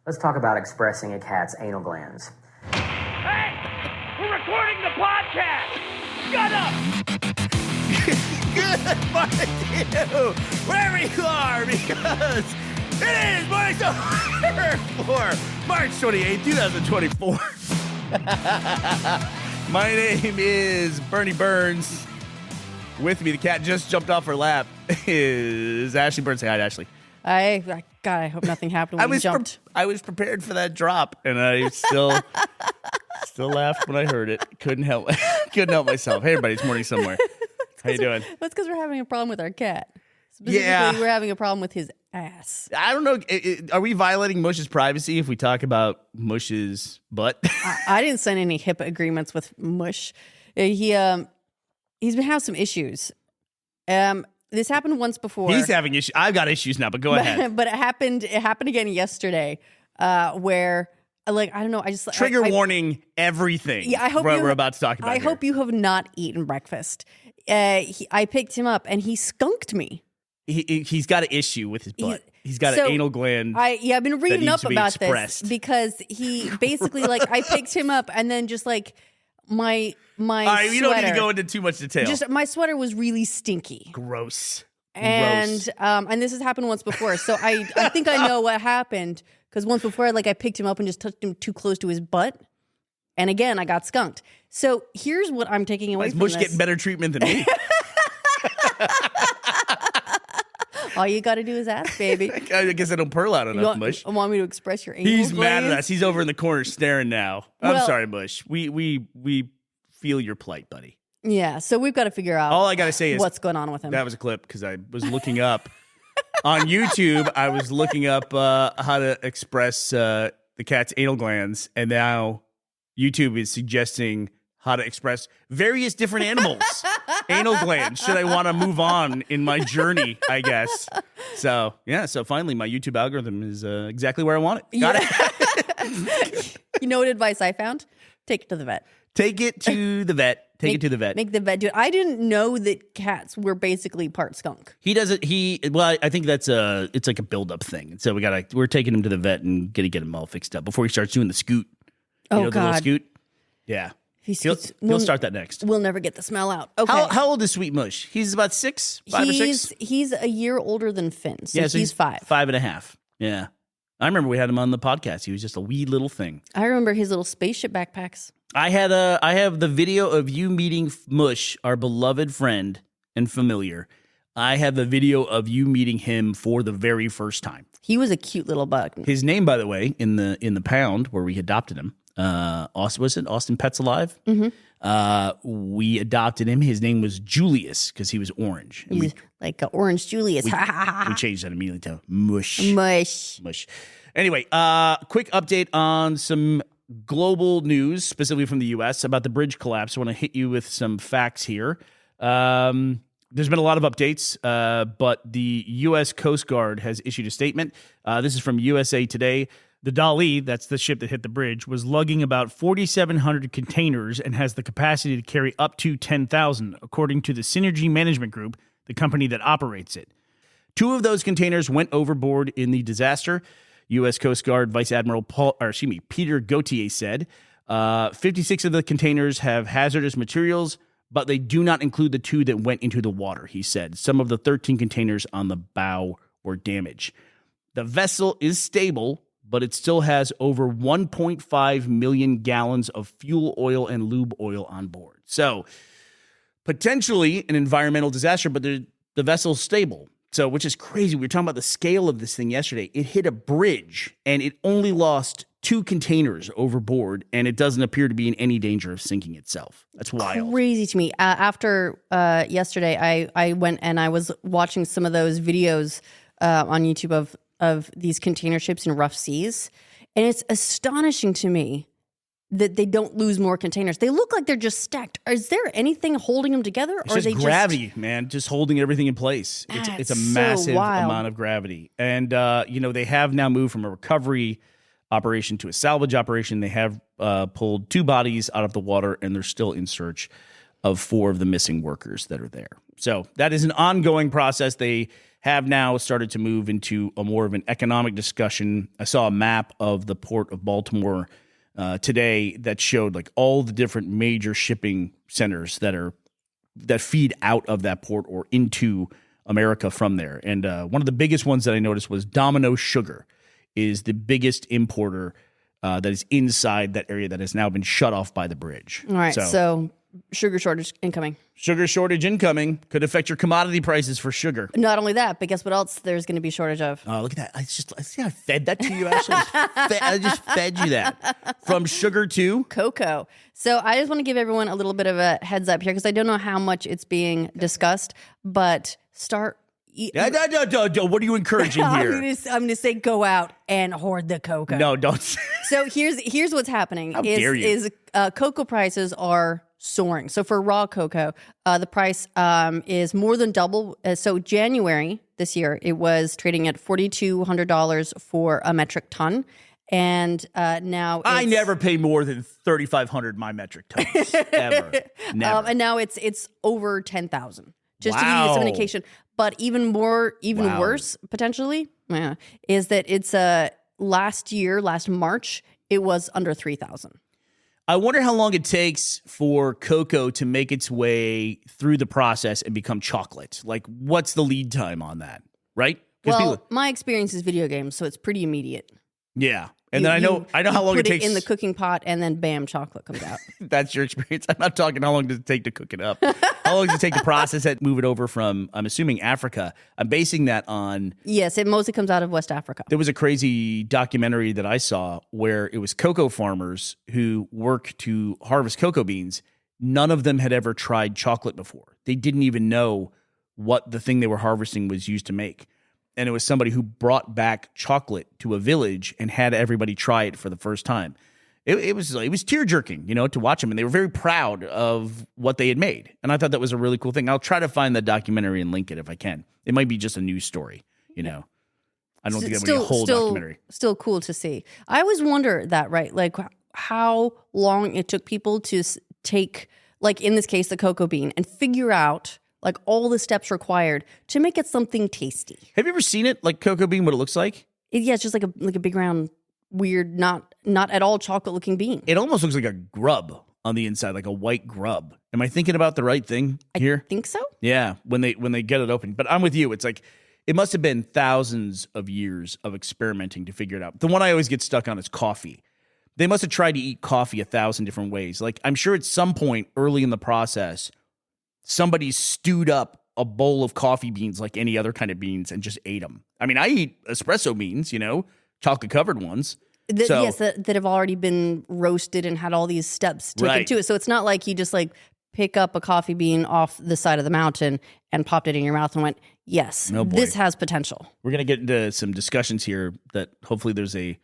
Let's talk about expressing a cat's anal glands. Hey! We're recording the podcast! Shut up! Good morning to you, wherever you are, because it is Morning Show for March 28, 2024. My name is Bernie Burns. With me, the cat just jumped off her lap, is Ashley Burns. Say hi, Ashley. God, I hope nothing happened when you jumped. I was prepared for that drop, and I still laughed when I heard it. Couldn't help myself. Hey, everybody, it's Morning Somewhere. How you doing? That's because we're having a problem with our cat. Specifically, we're having a problem with his ass. I don't know. Are we violating Mush's privacy if we talk about Mush's butt? I didn't sign any HIPAA agreements with Mush. He's been having some issues. This happened once before. He's having issues. I've got issues now, but go ahead. But it happened again yesterday, where I don't know. I just trigger warning everything. Yeah, I hope we're about to talk about. I hope you have not eaten breakfast. I picked him up and he skunked me. He's got an issue with his butt. He's got an anal gland. I've been reading up about expressed. This because he basically I picked him up and then just my all right, sweater. You don't need to go into too much detail. Just my sweater was really stinky. Gross. And this has happened once before. So I think I know what happened because once before I picked him up and just touched him too close to his butt. And again, I got skunked. So here's what I'm taking away from Mush this. getting better treatment than me? All you got to do is ask, baby. I guess I don't pearl out enough, Mush. Want me to express your anal He's glands? mad at us. He's over in the corner staring now. I'm sorry, Mush. We feel your plight, buddy. Yeah, so we've got to figure out all I got to say is what's going on with him. That was a clip because I was looking up on YouTube. I was looking up how to express the cat's anal glands, and now YouTube is suggesting how to express various different animals' anal glands. Should I want to move on in my journey, I guess. So, so finally my YouTube algorithm is exactly where I want it. Got it. You know what advice I found? Take it to the vet. Take it to the vet. Take it to the vet. Make the vet do it. I didn't know that cats were basically part skunk. He does it. Well, I think it's like a build-up thing. And so we're taking him to the vet and gonna get him all fixed up before he starts doing the scoot. Oh, the little scoot? Yeah. He'll start that next. We'll never get the smell out. Okay. How old is Sweet Mush? He's about 5 or 6? He's a year older than Finn, so he's 5. 5.5. Yeah. I remember we had him on the podcast. He was just a wee little thing. I remember his little spaceship backpacks. I have the video of you meeting Mush, our beloved friend and familiar. I have the video of you meeting him for the very first time. He was a cute little bug. His name, by the way, in the pound where we adopted him, Austin Pets Alive? Mm-hmm. We adopted him. His name was Julius because he was orange. He's like an orange Julius. We changed that immediately to Mush. Mush. Anyway, quick update on some global news, specifically from the U.S., about the bridge collapse. I want to hit you with some facts here. There's been a lot of updates, but the U.S. Coast Guard has issued a statement. This is from USA Today. The Dali, that's the ship that hit the bridge, was lugging about 4,700 containers and has the capacity to carry up to 10,000, according to the Synergy Management Group, the company that operates it. 2 of those containers went overboard in the disaster. U.S. Coast Guard Vice Admiral Peter Gauthier said 56 of the containers have hazardous materials, but they do not include the 2 that went into the water, he said. Some of the 13 containers on the bow were damaged. The vessel is stable, but it still has over 1.5 million gallons of fuel oil and lube oil on board. So potentially an environmental disaster, but the vessel's stable. So, which is crazy. We were talking about the scale of this thing yesterday. It hit a bridge, and it only lost 2 containers overboard, and it doesn't appear to be in any danger of sinking itself. That's wild. Crazy to me. After yesterday, I went and I was watching some of those videos on YouTube of these container ships in rough seas, and it's astonishing to me that they don't lose more containers. They look like they're just stacked. Is there anything holding them together? It's just gravity, man, just holding everything in place. It's a massive amount of gravity. And, they have now moved from a recovery operation to a salvage operation. They have pulled 2 bodies out of the water, and they're still in search of 4 of the missing workers that are there. So that is an ongoing process. They have now started to move into a more of an economic discussion. I saw a map of the port of Baltimore today that showed like all the different major shipping centers that feed out of that port or into America from there. And one of the biggest ones that I noticed was Domino Sugar is the biggest importer that is inside that area that has now been shut off by the bridge. All right, so sugar shortage incoming. Sugar shortage incoming could affect your commodity prices for sugar. Not only that, but guess what else there's going to be shortage of? Oh, look at that. I see I fed that to you, Ashley. I just fed you that. From sugar to cocoa. So I just want to give everyone a little bit of a heads up here because I don't know how much it's being discussed, but start... What are you encouraging here? I'm going to say go out and hoard the cocoa. No, don't. So here's what's happening. How dare you? Is cocoa prices are soaring. So for raw cocoa, the price is more than double. So January this year, it was trading at $4,200 for a metric ton. And now I never pay more than $3,500 my metric tons. Ever. Never. And now it's over 10,000. Just to give you some indication. But even worse, potentially, is that it's last March, it was under 3,000. I wonder how long it takes for cocoa to make its way through the process and become chocolate. Like, what's the lead time on that, right? Well, my experience is video games, so it's pretty immediate. Yeah. And then I know how long it takes. Put it in the cooking pot, and then bam, chocolate comes out. That's your experience. I'm not talking how long does it take to cook it up. How long does it take to process it, move it over from, I'm assuming, Africa? I'm basing that on... Yes, it mostly comes out of West Africa. There was a crazy documentary that I saw where it was cocoa farmers who work to harvest cocoa beans. None of them had ever tried chocolate before. They didn't even know what the thing they were harvesting was used to make. And it was somebody who brought back chocolate to a village and had everybody try it for the first time. It was tear-jerking, to watch them. And they were very proud of what they had made. And I thought that was a really cool thing. I'll try to find the documentary and link it if I can. It might be just a news story, I don't think that would be a whole documentary. Still cool to see. I always wonder that, right? Like how long it took people to take, like in this case, the cocoa bean and figure out like all the steps required to make it something tasty. Have you ever seen it, like cocoa bean, what it looks like? It's just like a big round, weird, not at all chocolate-looking bean. It almost looks like a grub on the inside, like a white grub. Am I thinking about the right thing here? I think so. Yeah, when they get it open. But I'm with you. It's like it must have been thousands of years of experimenting to figure it out. The one I always get stuck on is coffee. They must have tried to eat coffee 1,000 different ways. Like I'm sure at some point early in the process, somebody stewed up a bowl of coffee beans like any other kind of beans and just ate them. I mean, I eat espresso beans, chocolate-covered ones. Yes, that have already been roasted and had all these steps taken to it. So it's not like you just like pick up a coffee bean off the side of the mountain and popped it in your mouth and went, yes, this has potential. We're going to get into some discussions here that hopefully there's a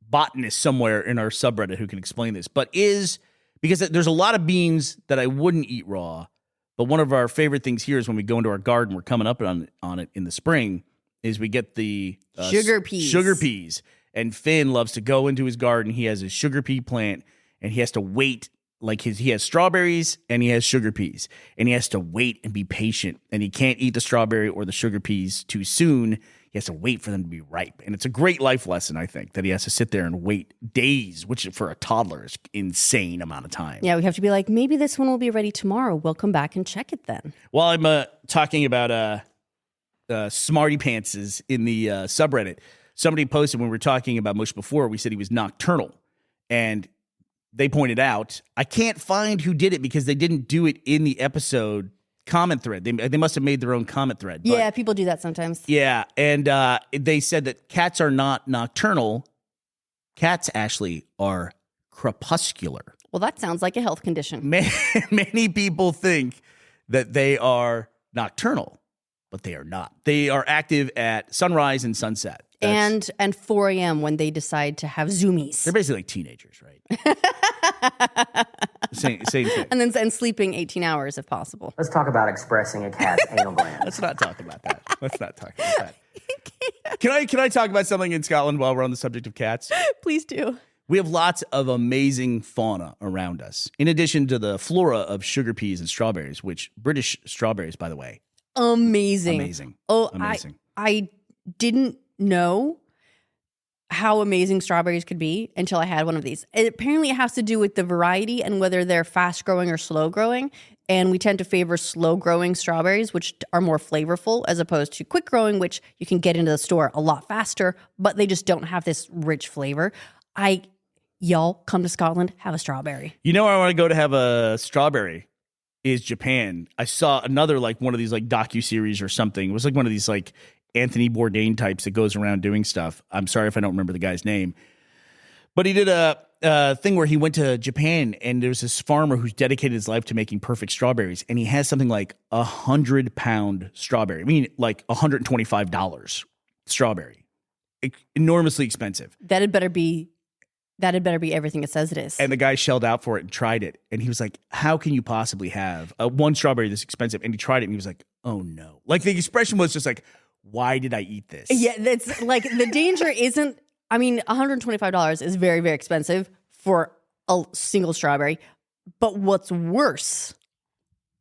botanist somewhere in our subreddit who can explain this. But because there's a lot of beans that I wouldn't eat raw. But one of our favorite things here is when we go into our garden, we're coming up on it in the spring, is we get the sugar peas. Sugar peas. And Finn loves to go into his garden. He has a sugar pea plant, and he has to wait. Like he has strawberries and he has sugar peas. And he has to wait and be patient. And he can't eat the strawberry or the sugar peas too soon. He has to wait for them to be ripe. And it's a great life lesson, I think, that he has to sit there and wait days, which for a toddler is insane amount of time. Yeah, we have to be like, maybe this one will be ready tomorrow. We'll come back and check it then. While I'm talking about smarty pantses in the subreddit, somebody posted when we were talking about Mush before, we said he was nocturnal. And they pointed out, I can't find who did it because they didn't do it in the episode comment thread. They must have made their own comment thread. But, yeah, people do that sometimes. Yeah, and they said that cats are not nocturnal. Cats, Ashley, are crepuscular. Well, that sounds like a health condition. Many people think that they are nocturnal, but they are not. They are active at sunrise and sunset. And 4 a.m. when they decide to have zoomies. They're basically like teenagers, right? Same thing. And sleeping 18 hours if possible. Let's talk about expressing a cat's anal glands. Let's not talk about that. Can I talk about something in Scotland while we're on the subject of cats? Please do. We have lots of amazing fauna around us. In addition to the flora of sugar peas and strawberries, which British strawberries, by the way, amazing. Amazing. Oh, Amazing. I didn't know how amazing strawberries could be until I had one of these. Apparently, it has to do with the variety and whether they're fast growing or slow growing. And we tend to favor slow growing strawberries, which are more flavorful, as opposed to quick growing, which you can get into the store a lot faster, but they just don't have this rich flavor. Y'all come to Scotland, have a strawberry. You know where I want to go to have a strawberry is Japan. I saw another like one of these like docuseries or something. It was like one of these like Anthony Bourdain types that goes around doing stuff. I'm sorry if I don't remember the guy's name. But he did a thing where he went to Japan and there was this farmer who's dedicated his life to making perfect strawberries. And he has something like 100-pound strawberry. I mean, like $125 strawberry. Enormously expensive. That had better be everything it says it is. And the guy shelled out for it and tried it. And he was like, how can you possibly have one strawberry this expensive? And he tried it and he was like, oh no. Like the expression was just like, why did I eat this? Yeah, that's like the danger isn't, I mean, $125 is very, very expensive for a single strawberry. But what's worse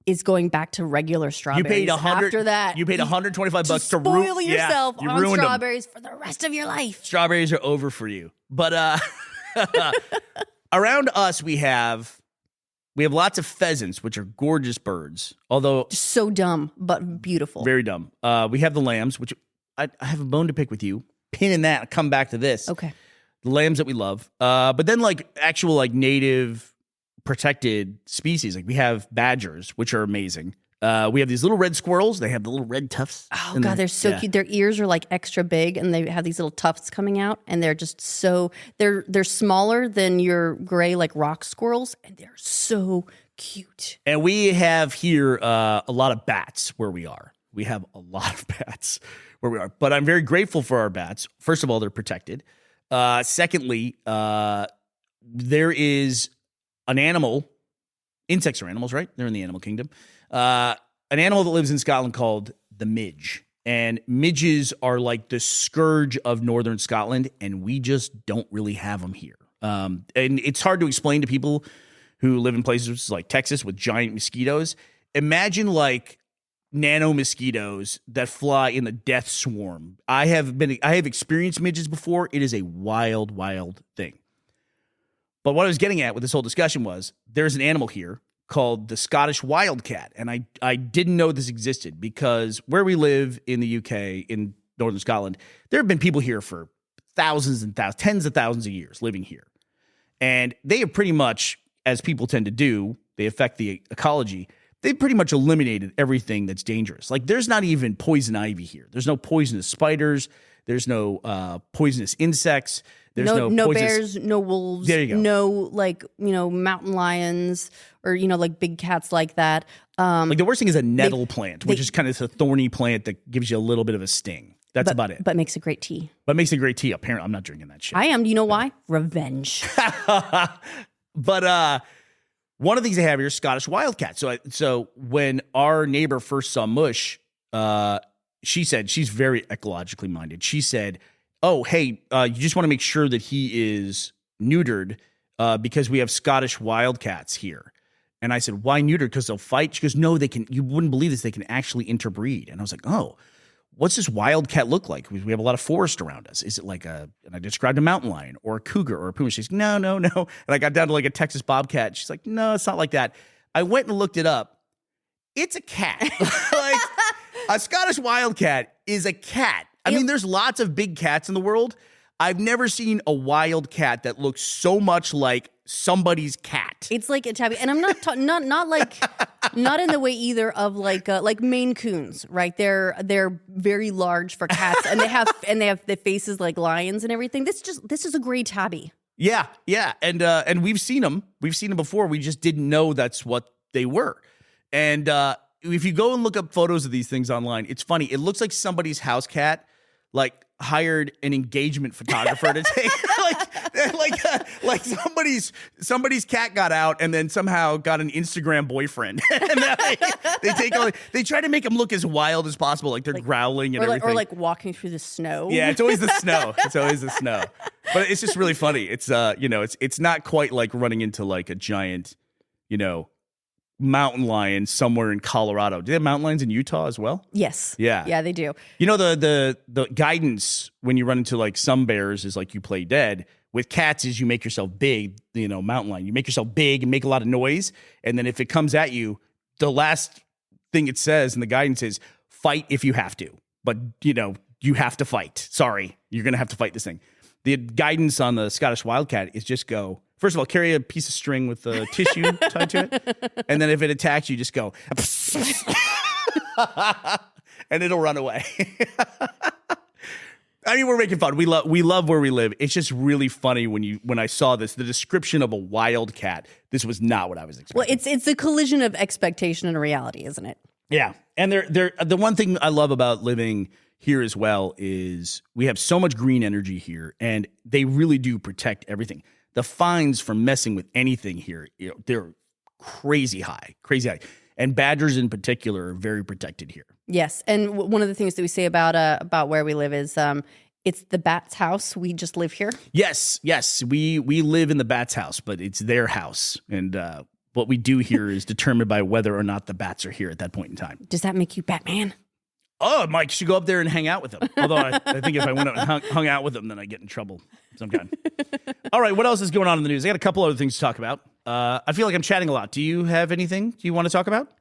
is going back to regular strawberries. You paid after that. You paid $125 to spoil yourself you on ruined strawberries for the rest of your life. Strawberries are over for you. But around us, we have lots of pheasants, which are gorgeous birds. Although So dumb, but beautiful. very dumb. We have the lambs, which I have a bone to pick with you. Pin in that. Come back to this. Okay. The lambs that we love. But then like actual like native protected species. Like we have badgers, which are amazing. We have these little red squirrels. They have the little red tufts. Oh God, they're so cute. Their ears are like extra big, and they have these little tufts coming out, and they're just so they're smaller than your gray like rock squirrels, and they're so cute. And we have here a lot of bats where we are. We have a lot of bats where we are. But I'm very grateful for our bats. First of all, they're protected. Secondly, there is an animal. Insects are animals, right? They're in the animal kingdom. An animal that lives in Scotland called the midge. And midges are like the scourge of northern Scotland, and we just don't really have them here. And it's hard to explain to people who live in places like Texas with giant mosquitoes. Imagine like nano mosquitoes that fly in the death swarm. I have experienced midges before. It is a wild, wild thing. But what I was getting at with this whole discussion was there's an animal here called the Scottish Wildcat. And I didn't know this existed because where we live in the UK, in northern Scotland, there have been people here for thousands and thousands, tens of thousands of years living here. And they have pretty much, as people tend to do, they affect the ecology. They've pretty much eliminated everything that's dangerous. Like there's not even poison ivy here. There's no poisonous spiders. There's no poisonous insects. There's no bears, no wolves, there you go. No like, mountain lions or, like big cats like that. Like the worst thing is a nettle plant, which is kind of a thorny plant that gives you a little bit of a sting. That's about it. But makes a great tea. But makes a great tea. Apparently, I'm not drinking that shit. I am. Do you know why? Revenge. But one of the things they have here is Scottish Wildcat. So when our neighbor first saw Mush, she said, she's very ecologically minded. She said, oh, hey, you just want to make sure that he is neutered because we have Scottish Wildcats here. And I said, why neutered? Because they'll fight? She goes, no, they can. You wouldn't believe this. They can actually interbreed. And I was like, oh, what's this wildcat look like? We have a lot of forest around us. Is it like and I described a mountain lion or a cougar or a puma. She's no. And I got down to like a Texas bobcat. She's like, no, it's not like that. I went and looked it up. It's a cat. Like a Scottish Wildcat is a cat. I mean, there's lots of big cats in the world. I've never seen a wild cat that looks so much like somebody's cat. It's like a tabby, and I'm not not like not in the way either of like Maine Coons, right? They're very large for cats, and they have the faces like lions and everything. This is a gray tabby. Yeah, and we've seen them. We've seen them before. We just didn't know that's what they were. And if you go and look up photos of these things online, it's funny. It looks like somebody's house cat like hired an engagement photographer to take like somebody's cat got out and then somehow got an Instagram boyfriend. And they try to make them look as wild as possible, like they're growling and everything. Or like walking through the snow. Yeah, it's always the snow. It's always the snow. But it's just really funny. It's it's not quite like running into like a giant, mountain lion somewhere in Colorado. Do they have mountain lions in Utah as well? Yes. Yeah, they do. You know, the guidance when you run into like some bears is like you play dead. With cats is you make yourself big, you know, mountain lion. You make yourself big and make a lot of noise. And then if it comes at you, the last thing it says in the guidance is fight if you have to. But, you know, you have to fight. Sorry, you're going to have to fight this thing. The guidance on the Scottish Wildcat is just go, first of all, carry a piece of string with the tissue tied to it. And then if it attacks you, just go, and it'll run away. I mean, we're making fun. We love where we live. It's just really funny when I saw this, the description of a wildcat. This was not what I was expecting. Well, it's a collision of expectation and reality, isn't it? Yeah. And they're the one thing I love about living here as well is we have so much green energy here, and they really do protect everything. The fines for messing with anything here, you know, they're crazy high. And badgers in particular are very protected here. Yes, and one of the things that we say about where we live is it's the bat's house. We just live here. Yes, we live in the bat's house, but it's their house, and what we do here is determined by whether or not the bats are here at that point in time. Does that make you Batman? Oh, Mike should go up there and hang out with them. Although I think if I went up and hung out with them, then I get in trouble of some kind. All right, what else is going on in the news? I got a couple other things to talk about. I feel like I'm chatting a lot. Do you have anything you want to talk about?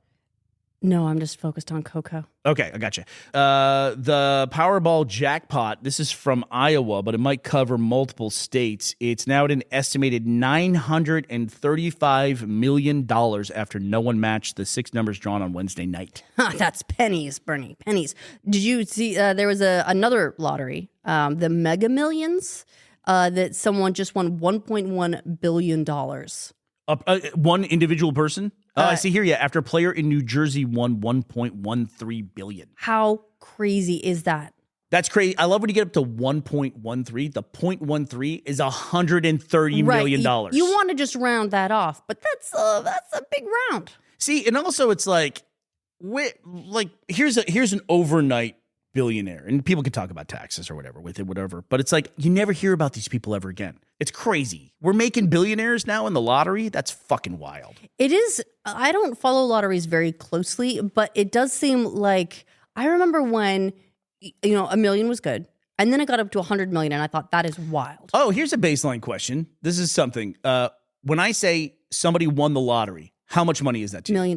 No, I'm just focused on Coco. Okay, I gotcha. The Powerball jackpot, this is from Iowa, but it might cover multiple states. It's now at an estimated $935 million after no one matched the 6 numbers drawn on Wednesday night. That's pennies, Bernie, pennies. Did you see there was another lottery, the Mega Millions, that someone just won $1.1 billion. One individual person? I see here, yeah, after a player in New Jersey won $1.13 billion. How crazy is that? That's crazy. I love when you get up to 1.13. The 0.13 is $130 million. You want to just round that off, but that's a big round. See, and also it's like here's an overnight billionaire, and people can talk about taxes or whatever with it, whatever. But it's like you never hear about these people ever again. It's crazy. We're making billionaires now in the lottery. That's fucking wild. It is. I don't follow lotteries very closely, but it does seem like I remember when $1 million was good, and then it got up to 100 million, and I thought that is wild. Oh, here's a baseline question. This is something. When I say somebody won the lottery, how much money is that to you? $1 million.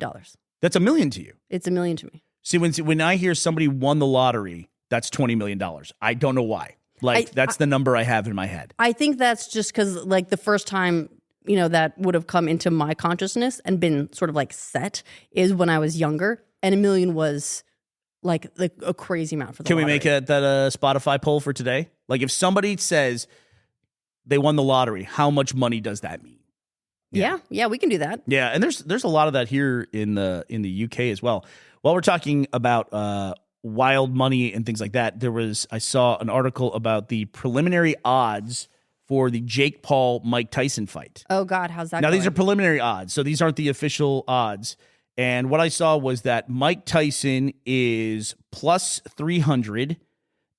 That's $1 million to you. It's $1 million to me. See, when I hear somebody won the lottery, that's $20 million. I don't know why. That's the number I have in my head. I think that's just because, the first time, that would have come into my consciousness and been sort of set is when I was younger. And $1 million was a crazy amount for the lottery. Can we make that a Spotify poll for today? If somebody says they won the lottery, how much money does that mean? Yeah, we can do that. Yeah, and there's a lot of that here in the UK as well. While we're talking about wild money and things like that, I saw an article about the preliminary odds for the Jake Paul Mike Tyson fight. Oh God, how's that now going? These are preliminary odds, so these aren't the official odds. And what I saw was that Mike Tyson is plus 300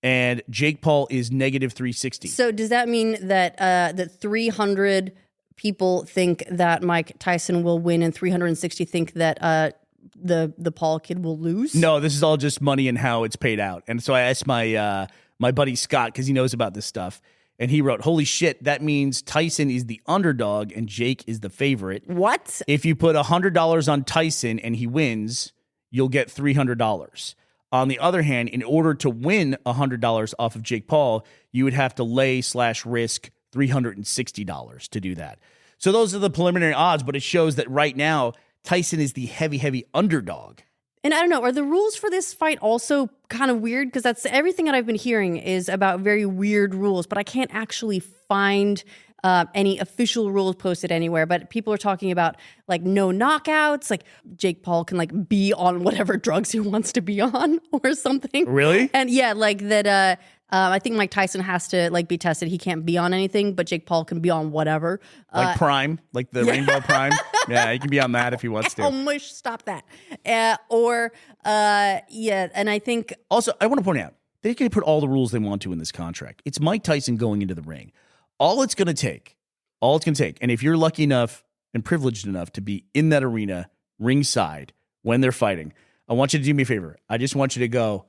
and Jake Paul is negative 360. So does that mean that that 300 people think that Mike Tyson will win and 360 think that the Paul kid will lose? No, this is all just money and how it's paid out. And so I asked my buddy Scott, because he knows about this stuff, and he wrote, holy shit, that means Tyson is the underdog and Jake is the favorite. What? If you put $100 on Tyson and he wins, you'll get $300. On the other hand, in order to win $100 off of Jake Paul, you would have to lay/risk $360 to do that. So those are the preliminary odds, but it shows that right now, Tyson is the heavy underdog. And I don't know, are the rules for this fight also kind of weird? Because that's everything that I've been hearing is about very weird rules, but I can't actually find any official rules posted anywhere. But people are talking about no knockouts, Jake Paul can be on whatever drugs he wants to be on or something. Really? And yeah, that I think Mike Tyson has to be tested. He can't be on anything, but Jake Paul can be on whatever. Prime, the Rainbow Prime. Yeah, he can be on that if he wants to. Oh, mush, stop that. Yeah, and I think... Also, I want to point out, they can put all the rules they want to in this contract. It's Mike Tyson going into the ring. All it's going to take, and if you're lucky enough and privileged enough to be in that arena ringside when they're fighting, I want you to do me a favor. I just want you to go,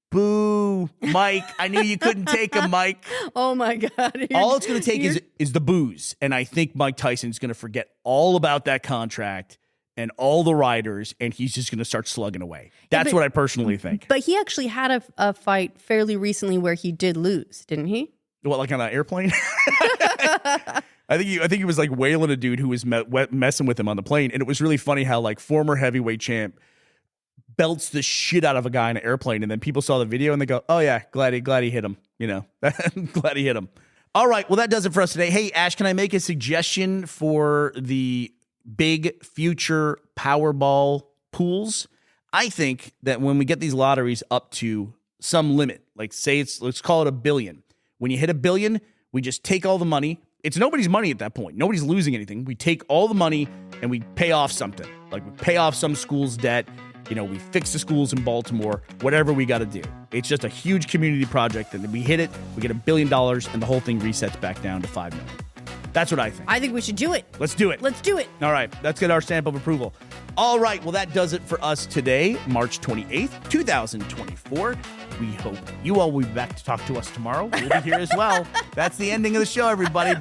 boo, Mike. I knew you couldn't take him, Mike. Oh my God. All it's going to take is the booze. And I think Mike Tyson's going to forget all about that contract and all the riders, and he's just going to start slugging away. That's what I personally think. But he actually had a fight fairly recently where he did lose, didn't he? What, like on an airplane? I think he was like wailing a dude who was messing with him on the plane. And it was really funny how like former heavyweight champ belts the shit out of a guy in an airplane, and then people saw the video and they go, "Oh yeah, glad he hit him." You know, glad he hit him. All right, well that does it for us today. Hey Ash, can I make a suggestion for the big future Powerball pools? I think that when we get these lotteries up to some limit, like say let's call it $1 billion. When you hit $1 billion, we just take all the money. It's nobody's money at that point. Nobody's losing anything. We take all the money and we pay off something. Like we pay off some school's debt. You know, we fix the schools in Baltimore, whatever we got to do. It's just a huge community project. And we hit it, we get $1 billion, and the whole thing resets back down to $5 million. That's what I think. I think we should do it. Let's do it. Let's do it. All right. Let's get our stamp of approval. All right. Well, that does it for us today, March 28th, 2024. We hope you all will be back to talk to us tomorrow. We'll be here as well. That's the ending of the show, everybody.